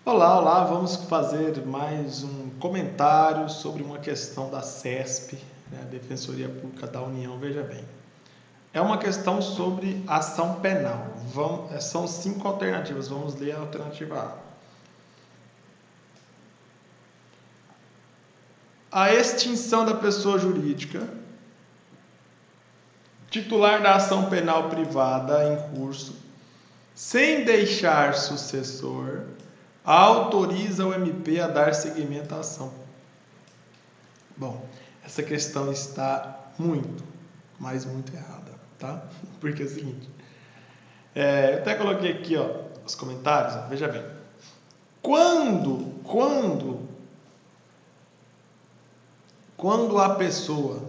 Olá, olá, vamos fazer mais um comentário sobre uma questão da CESP, né, a Defensoria Pública da União. Veja bem, é uma questão sobre ação penal. São 5 alternativas, vamos ler a alternativa A. A extinção da pessoa jurídica, titular da ação penal privada em curso, sem deixar sucessor, autoriza o MP a dar seguimento à ação. Bom, essa questão está muito, mas muito errada, tá? Porque é o seguinte, eu até coloquei aqui, os comentários, veja bem. Quando a pessoa,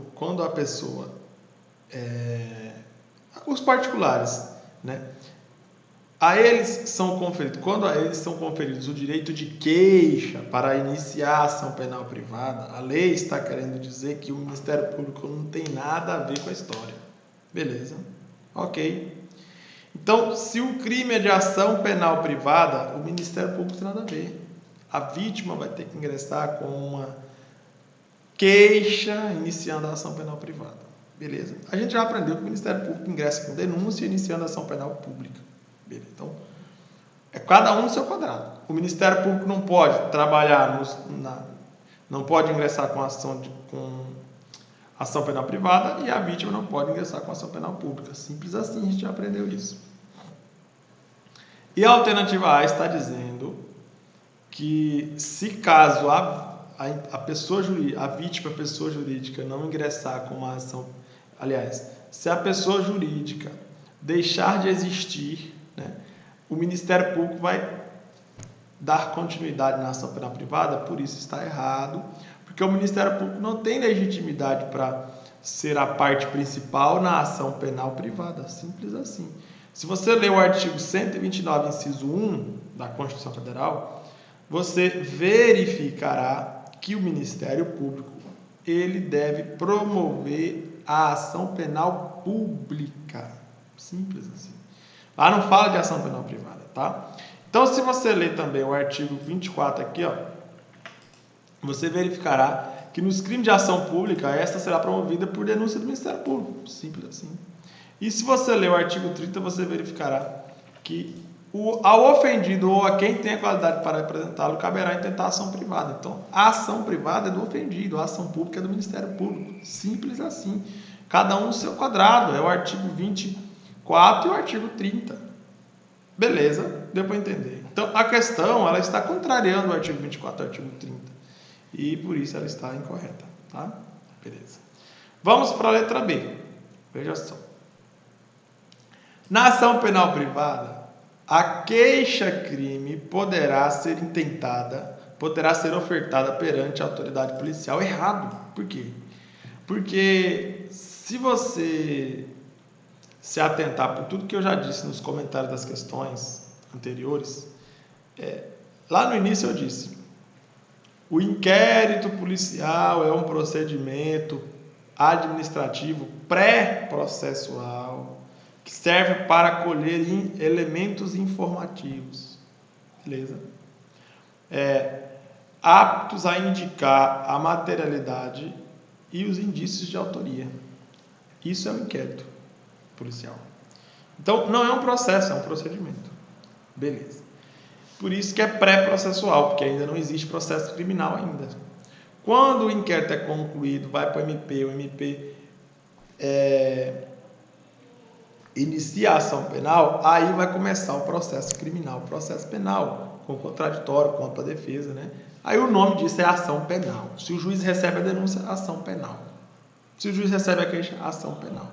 os particulares, né? Quando a eles são conferidos o direito de queixa para iniciar a ação penal privada, a lei está querendo dizer que o Ministério Público não tem nada a ver com a história. Beleza? Ok. Então, se o crime é de ação penal privada, o Ministério Público tem nada a ver. A vítima vai ter que ingressar com uma queixa iniciando a ação penal privada. Beleza? A gente já aprendeu que o Ministério Público ingressa com denúncia iniciando a ação penal pública. Beleza? Então, é cada um no seu quadrado. O Ministério Público não pode trabalhar, não pode ingressar com ação penal privada e a vítima não pode ingressar com ação penal pública. Simples assim, a gente já aprendeu isso. E a alternativa A está dizendo que se caso a pessoa jurídica, a vítima, a pessoa jurídica, não ingressar com uma ação, aliás, se a pessoa jurídica deixar de existir, né, o Ministério Público vai dar continuidade na ação penal privada. Por isso está errado, porque o Ministério Público não tem legitimidade para ser a parte principal na ação penal privada, simples assim. Se você ler o artigo 129, inciso 1 da Constituição Federal, você verificará que o Ministério Público ele deve promover a ação penal pública, simples assim. Lá não fala de ação penal privada, tá? Então, se você ler também o artigo 24 aqui, você verificará que nos crimes de ação pública, esta será promovida por denúncia do Ministério Público. Simples assim. E se você ler o artigo 30, você verificará que ao ofendido ou a quem tem a qualidade para representá-lo, caberá intentar ação privada. Então, a ação privada é do ofendido, a ação pública é do Ministério Público. Simples assim. Cada um no seu quadrado. É o artigo 24 e o artigo 30. Beleza? Deu para entender. Então, a questão ela está contrariando o artigo 24 e o artigo 30. E por isso ela está incorreta. Tá? Beleza. Vamos para a letra B. Veja só. Na ação penal privada, a queixa-crime poderá ser ofertada perante a autoridade policial. Errado. Por quê? Porque se você se atentar por tudo que eu já disse nos comentários das questões anteriores, lá no início eu disse, o inquérito policial é um procedimento administrativo pré-processual que serve para colher elementos informativos, beleza? Aptos a indicar a materialidade e os indícios de autoria. Isso é um inquérito policial. Então, não é um processo, é um procedimento. Beleza. Por isso que é pré-processual, porque ainda não existe processo criminal ainda. Quando o inquérito é concluído, vai para o MP, o MP inicia a ação penal, aí vai começar o processo criminal, o processo penal, com contraditório, com ampla defesa, né? Aí o nome disso é ação penal. Se o juiz recebe a denúncia, ação penal. Se o juiz recebe a queixa, ação penal.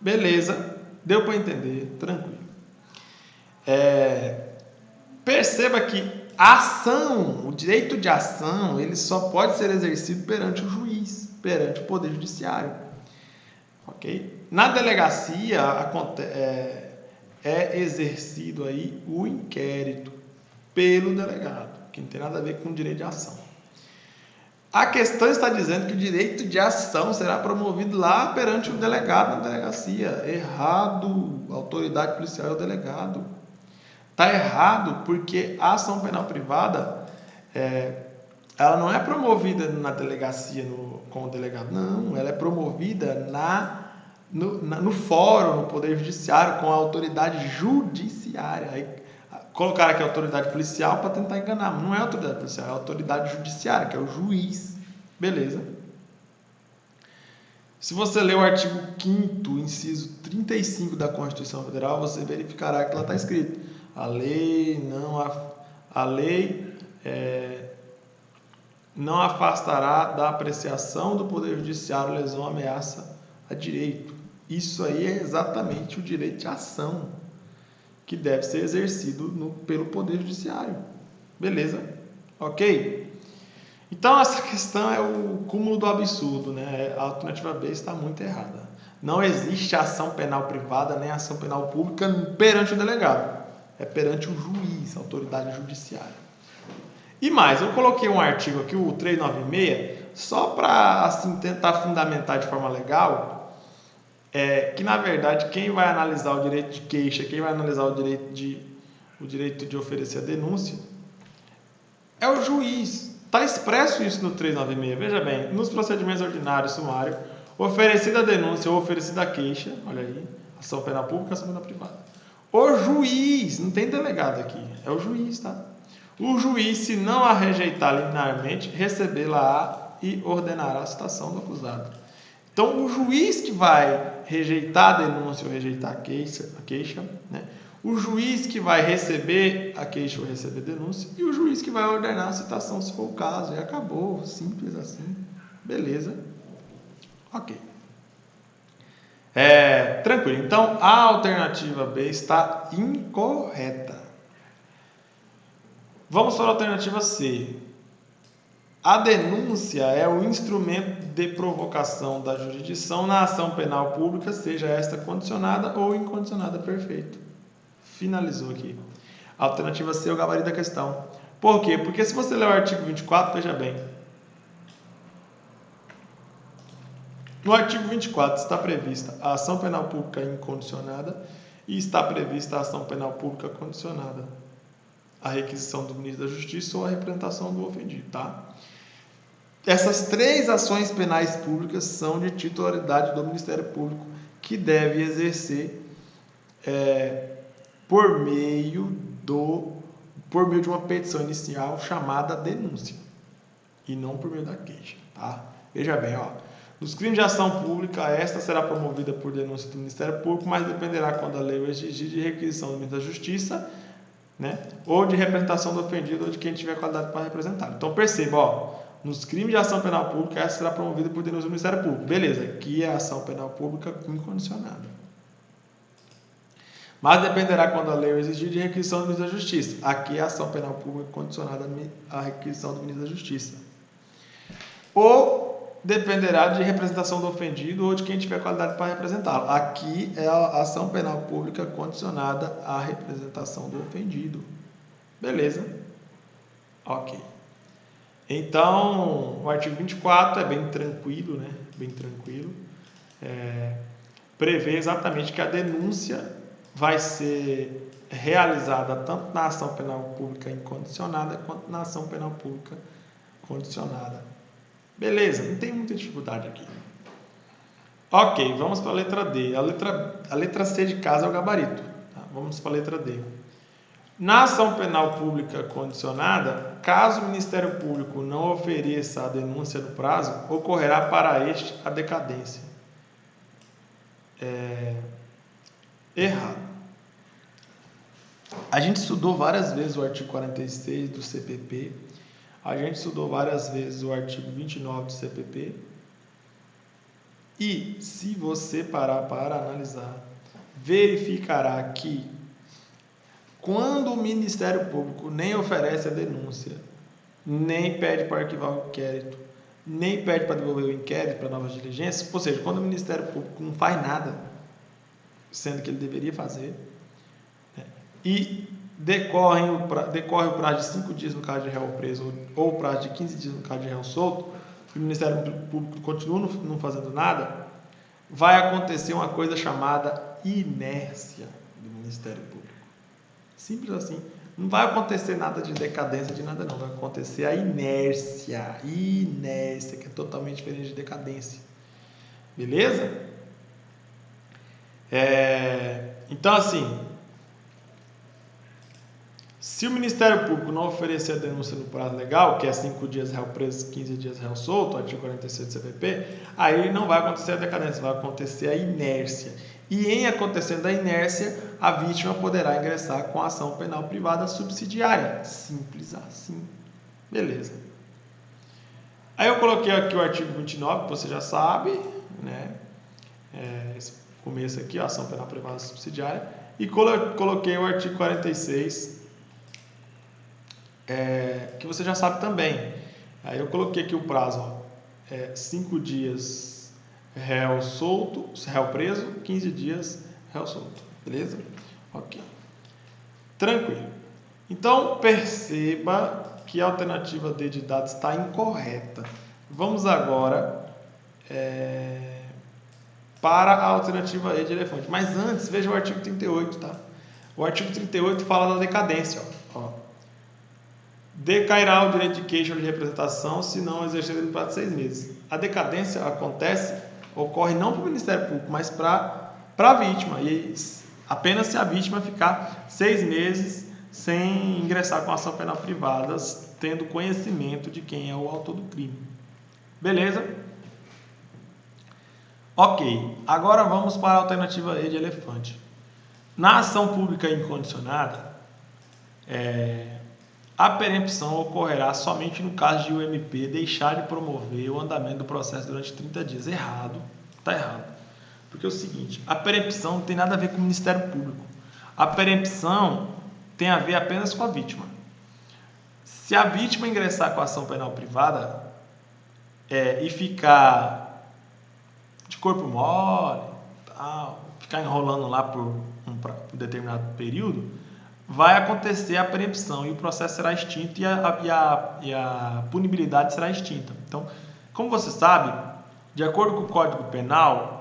Beleza, deu para entender, tranquilo. Perceba que a ação, o direito de ação, ele só pode ser exercido perante o juiz, perante o Poder Judiciário. Ok? Na delegacia é exercido aí o inquérito pelo delegado, que não tem nada a ver com o direito de ação. A questão está dizendo que o direito de ação será promovido lá perante o delegado na delegacia. Errado. A autoridade policial é o delegado. Está errado porque a ação penal privada, ela não é promovida na delegacia com o delegado, não, ela é promovida no fórum, no Poder Judiciário, com a autoridade judiciária. Aí, colocaram aqui a autoridade policial para tentar enganar, mas não é a autoridade policial, é a autoridade judiciária, que é o juiz. Beleza? Se você ler o artigo 5º, inciso 35 da Constituição Federal, você verificará que lá está escrito: a lei não afastará da apreciação do Poder Judiciário lesão ou ameaça a direito. Isso aí é exatamente o direito de ação que deve ser exercido pelo Poder Judiciário. Beleza? Ok? Então, essa questão é o cúmulo do absurdo, né? A alternativa B está muito errada. Não existe ação penal privada nem ação penal pública perante o delegado. É perante o juiz, a autoridade judiciária. E mais, eu coloquei um artigo aqui, o 396, só para assim, tentar fundamentar de forma legal, que na verdade quem vai analisar o direito de queixa, quem vai analisar o direito de oferecer a denúncia, é o juiz. Está expresso isso no 396. Veja bem, nos procedimentos ordinários, sumário, oferecida a denúncia ou oferecida a queixa, olha aí, ação penal pública, ação penal privada. O juiz, não tem delegado aqui, é o juiz, tá? O juiz, se não a rejeitar liminarmente, recebê-la-á e ordenará a citação do acusado. Então, o juiz que vai rejeitar a denúncia ou rejeitar a queixa, né? O juiz que vai receber a queixa ou receber a denúncia e o juiz que vai ordenar a citação, se for o caso. E acabou, simples assim. Beleza? Ok. Tranquilo. Então, a alternativa B está incorreta. Vamos para a alternativa C. A denúncia é o instrumento de provocação da jurisdição na ação penal pública, seja esta condicionada ou incondicionada. Perfeito. Finalizou aqui. A alternativa C é o gabarito da questão. Por quê? Porque se você ler o artigo 24, veja bem. No artigo 24 está prevista a ação penal pública incondicionada e está prevista a ação penal pública condicionada. A requisição do ministro da Justiça ou a representação do ofendido, tá? Essas três ações penais públicas são de titularidade do Ministério Público, que deve exercer por meio de uma petição inicial chamada denúncia e não por meio da queixa, tá? Veja bem, ó, nos crimes de ação pública, esta será promovida por denúncia do Ministério Público, mas dependerá quando a lei o exigir de requisição do Ministro da Justiça, né? Ou de representação do ofendido ou de quem tiver qualidade para representar. Então perceba, ó, nos crimes de ação penal pública, esta será promovida por denúncia do Ministério Público. Beleza, aqui é a ação penal pública incondicionada. Mas dependerá quando a lei o exigir de requisição do Ministro da Justiça. Aqui é a ação penal pública condicionada à requisição do Ministro da Justiça. Ou dependerá de representação do ofendido ou de quem tiver qualidade para representá-lo. Aqui é a ação penal pública condicionada à representação do ofendido. Beleza? Ok. Então, o artigo 24 é bem tranquilo, né? Bem tranquilo. Prevê exatamente que a denúncia vai ser realizada tanto na ação penal pública incondicionada quanto na ação penal pública condicionada. Beleza, não tem muita dificuldade aqui. Ok, vamos para a letra D. A letra C de casa é o gabarito. Tá? Vamos para a letra D. Na ação penal pública condicionada, caso o Ministério Público não ofereça a denúncia no prazo, ocorrerá para este a decadência. Errado. A gente estudou várias vezes o artigo 46 do CPP, a gente estudou várias vezes o artigo 29 do CPP, e se você parar para analisar, verificará que quando o Ministério Público nem oferece a denúncia, nem pede para arquivar o inquérito, nem pede para devolver o inquérito para novas diligências, ou seja, quando o Ministério Público não faz nada, sendo que ele deveria fazer, e decorre o prazo de 5 dias no caso de réu preso ou o prazo de 15 dias no caso de réu solto, e o Ministério Público continua não fazendo nada, vai acontecer uma coisa chamada inércia do Ministério Público. Simples assim. Não vai acontecer nada de decadência de nada não, vai acontecer a inércia, que é totalmente diferente de decadência. Beleza? Então assim, se o Ministério Público não oferecer a denúncia no prazo legal, que é 5 dias réu preso, 15 dias réu solto, artigo 46 do CPP, aí não vai acontecer a decadência, vai acontecer a inércia. E em acontecendo a inércia, a vítima poderá ingressar com a ação penal privada subsidiária. Simples assim. Beleza. Aí eu coloquei aqui o artigo 29, que você já sabe, né? Esse começo aqui, a ação penal privada subsidiária. E coloquei o artigo 46, que você já sabe também. Aí eu coloquei aqui o prazo, 5 dias réu solto, réu preso, 15 dias réu solto. Beleza? Ok. Tranquilo. Então, perceba que a alternativa D de dados está incorreta. Vamos agora para a alternativa E de elefante. Mas antes, veja o artigo 38, tá? O artigo 38 fala da decadência, ó. Decairá o direito de queixa ou de representação se não exercido no prazo de 6 meses. A decadência ocorre não para o Ministério Público, mas para a vítima. E apenas se a vítima ficar 6 meses sem ingressar com ação penal privada, tendo conhecimento de quem é o autor do crime. Beleza? Ok. Agora vamos para a alternativa E de elefante. Na ação pública incondicionada, a perempção ocorrerá somente no caso de o MP deixar de promover o andamento do processo durante 30 dias. Errado. Está errado. Porque é o seguinte, a perempção não tem nada a ver com o Ministério Público. A perempção tem a ver apenas com a vítima. Se a vítima ingressar com a ação penal privada e ficar de corpo mole, ficar enrolando lá por um determinado período, vai acontecer a perempção e o processo será extinto e a punibilidade será extinta. Então, como você sabe, de acordo com o Código Penal,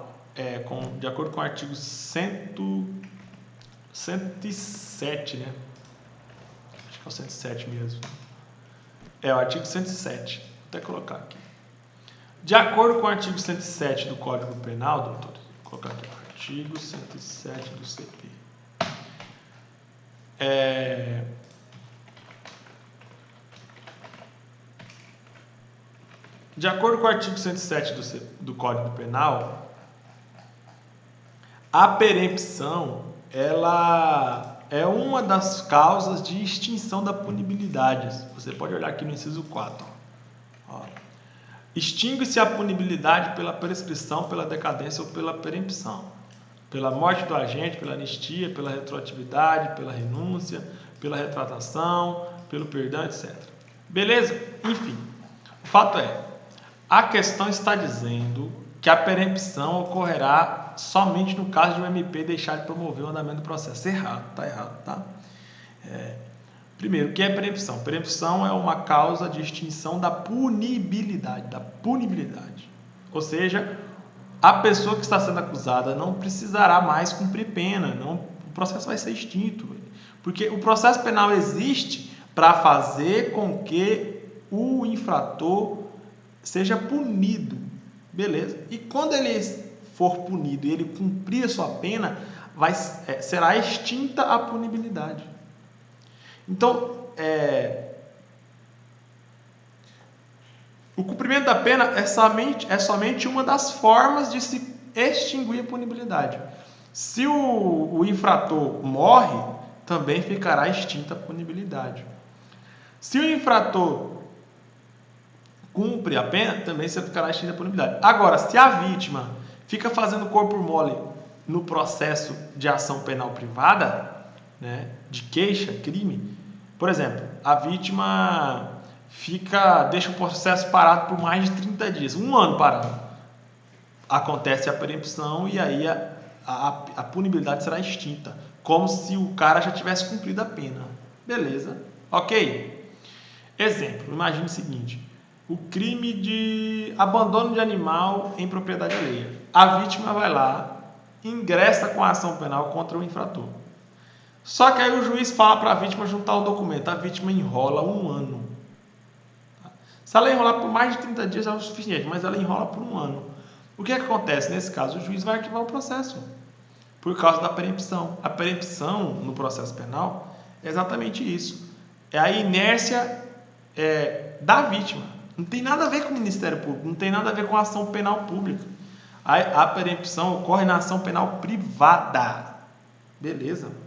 de acordo com o artigo 107, né? Acho que é o 107 mesmo. É o artigo 107. Vou até colocar aqui. De acordo com o artigo 107 do Código Penal, doutor, vou colocar aqui, artigo 107 do CP. De acordo com o artigo 107 do Código Penal, a perempção ela é uma das causas de extinção da punibilidade. Você pode olhar aqui no inciso 4. Extingue-se a punibilidade pela prescrição, pela decadência ou pela perempção, pela morte do agente, pela anistia, pela retroatividade, pela renúncia, pela retratação, pelo perdão, etc. Beleza? Enfim, o fato é, a questão está dizendo que a perempção ocorrerá somente no caso de um MP deixar de promover o andamento do processo. Errado, tá errado, tá? Primeiro, o que é perempção? Perempção é uma causa de extinção da punibilidade, Ou seja, a pessoa que está sendo acusada não precisará mais cumprir pena, o processo vai ser extinto. Porque o processo penal existe para fazer com que o infrator seja punido, beleza? E quando ele for punido e ele cumprir a sua pena, será extinta a punibilidade. Então, o cumprimento da pena é somente uma das formas de se extinguir a punibilidade. Se o infrator morre, também ficará extinta a punibilidade. Se o infrator cumpre a pena, também ficará extinta a punibilidade. Agora, se a vítima fica fazendo corpo mole no processo de ação penal privada, né, de queixa, crime, por exemplo, a vítima deixa o processo parado por mais de 30 dias, 1 ano parado. Acontece a perempção e aí a punibilidade será extinta, como se o cara já tivesse cumprido a pena. Beleza? Ok? Exemplo, imagine o seguinte, o crime de abandono de animal em propriedade alheia. A vítima vai lá, ingressa com a ação penal contra o infrator. Só que aí o juiz fala para a vítima juntar o documento. A vítima enrola 1 ano. Se ela enrolar por mais de 30 dias é o suficiente, mas ela enrola por 1 ano. O que acontece nesse caso? O juiz vai arquivar o processo por causa da perempção. A perempção no processo penal é exatamente isso. É a inércia da vítima. Não tem nada a ver com o Ministério Público, não tem nada a ver com a ação penal pública. A perempção ocorre na ação penal privada. Beleza?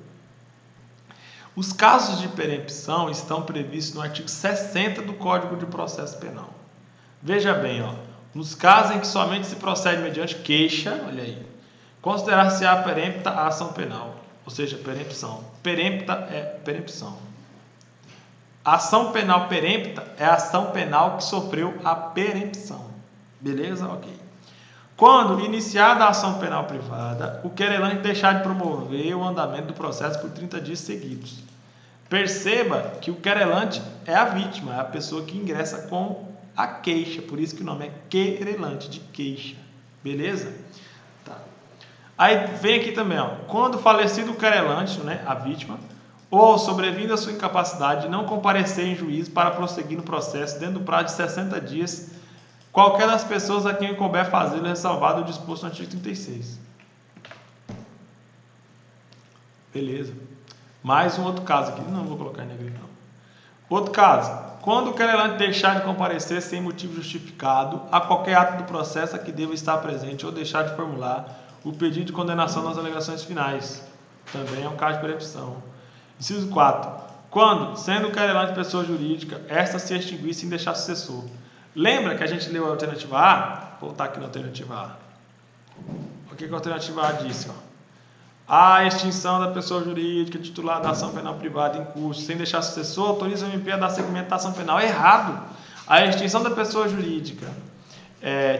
Os casos de perempção estão previstos no artigo 60 do Código de Processo Penal. Veja bem, nos casos em que somente se procede mediante queixa, olha aí, considerar-se-á perempta a ação penal, ou seja, perempção. Perempta é perempção. Ação penal perempta é a ação penal que sofreu a perempção. Beleza? Ok. Quando iniciada a ação penal privada, o querelante deixar de promover o andamento do processo por 30 dias seguidos. Perceba que o querelante é a vítima, é a pessoa que ingressa com a queixa, por isso que o nome é querelante, de queixa. Beleza? Tá. Aí vem aqui também, quando falecido o querelante, né, a vítima, ou sobrevindo a sua incapacidade de não comparecer em juízo para prosseguir no processo dentro do prazo de 60 dias, qualquer das pessoas a quem couber fazê-lo é ressalvado o disposto no artigo 36. Beleza. Mais um outro caso aqui. Não vou colocar em negrito, não. Outro caso. Quando o querelante deixar de comparecer sem motivo justificado a qualquer ato do processo a que deva estar presente ou deixar de formular o pedido de condenação nas alegações finais. Também é um caso de perempção. Inciso 4. Quando, sendo o querelante pessoa jurídica, esta se extinguir sem deixar sucessor. Lembra que a gente leu a alternativa A? Vou voltar aqui na alternativa A. O que a alternativa A disse? A extinção da pessoa jurídica titular da ação penal privada em curso, sem deixar sucessor, autoriza o MP a dar seguimento à ação penal. Errado! A extinção da pessoa jurídica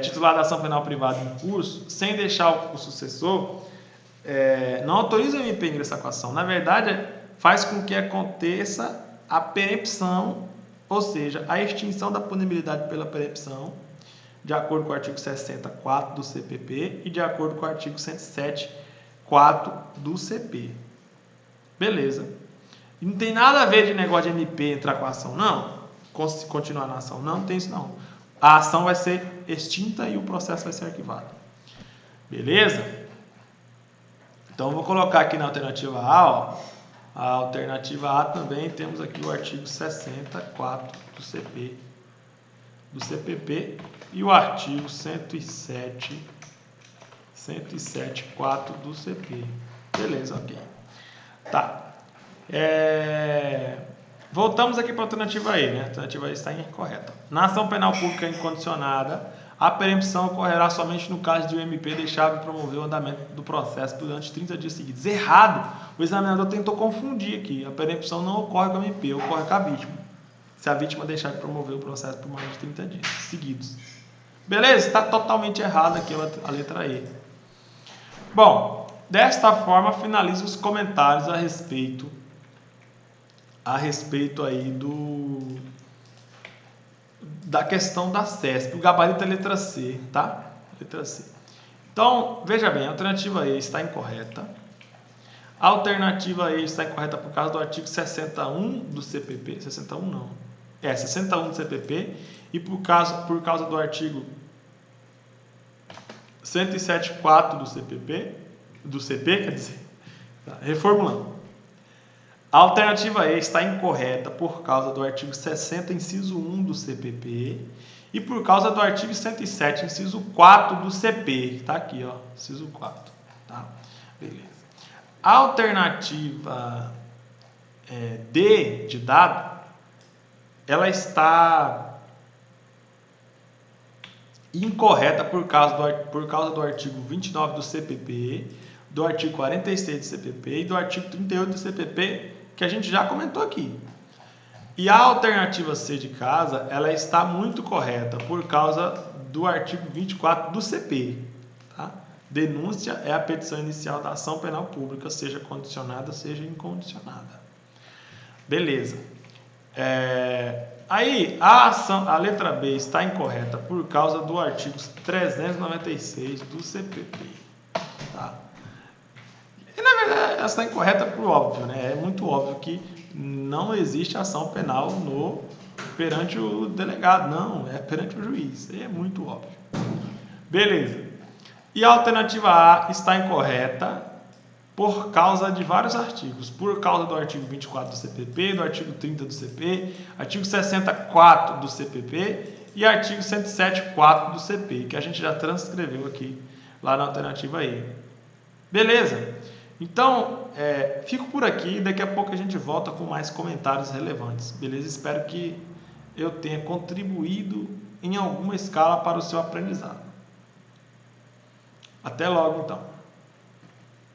titular da ação penal privada em curso, sem deixar o sucessor, não autoriza o MP a ingressar com a ação. Na verdade, faz com que aconteça a perempção, ou seja, a extinção da punibilidade pela perempção, de acordo com o artigo 60.4 do CPP e de acordo com o artigo 107.4 do CP. Beleza. Não tem nada a ver de negócio de MP entrar com a ação, não. Continuar na ação, não tem isso não. A ação vai ser extinta e o processo vai ser arquivado. Beleza? Então, eu vou colocar aqui na alternativa A, a alternativa A também temos aqui o artigo 60.4 do CPP e o artigo 107.4 do CP. Beleza, ok. Tá. Voltamos aqui para a alternativa E, né? A alternativa E está incorreta. Na ação penal pública incondicionada, a perempção ocorrerá somente no caso de o MP deixar de promover o andamento do processo durante 30 dias seguidos. Errado! O examinador tentou confundir aqui. A perempção não ocorre com o MP, ocorre com a vítima. Se a vítima deixar de promover o processo por mais de 30 dias seguidos. Beleza? Está totalmente errado aqui a letra E. Bom, desta forma finalizo os comentários a respeito aí da questão da CESP. O gabarito é letra C, tá? Letra C. Então, veja bem, a alternativa E está incorreta. A alternativa E está incorreta por causa do artigo 61 do CPP. 61 não. 61 do CPP. E por causa do artigo 107.4 do CPP. Do CP, quer dizer. Tá, reformulando. A alternativa E está incorreta por causa do artigo 60, inciso 1 do CPP e por causa do artigo 107, inciso 4 do CP. Está aqui, inciso 4. Tá? Beleza. A alternativa D de dado, ela está incorreta por causa do artigo 29 do CPP, do artigo 46 do CPP e do artigo 38 do CPP, que a gente já comentou aqui. E a alternativa C de casa, ela está muito correta por causa do artigo 24 do CP. Tá? Denúncia é a petição inicial da ação penal pública, seja condicionada, seja incondicionada. Beleza. Aí, a letra B está incorreta por causa do artigo 396 do CPP. Tá? E, na verdade, ela está incorreta por óbvio, né? É muito óbvio que não existe ação penal perante o delegado, não, é perante o juiz. Isso aí é muito óbvio. Beleza. E a alternativa A está incorreta por causa de vários artigos. Por causa do artigo 24 do CPP, do artigo 30 do CP, artigo 64 do CPP e artigo 107.4 do CP, que a gente já transcreveu aqui lá na alternativa E. Beleza? Então, fico por aqui. Daqui a pouco a gente volta com mais comentários relevantes. Beleza? Espero que eu tenha contribuído em alguma escala para o seu aprendizado. Até logo, então.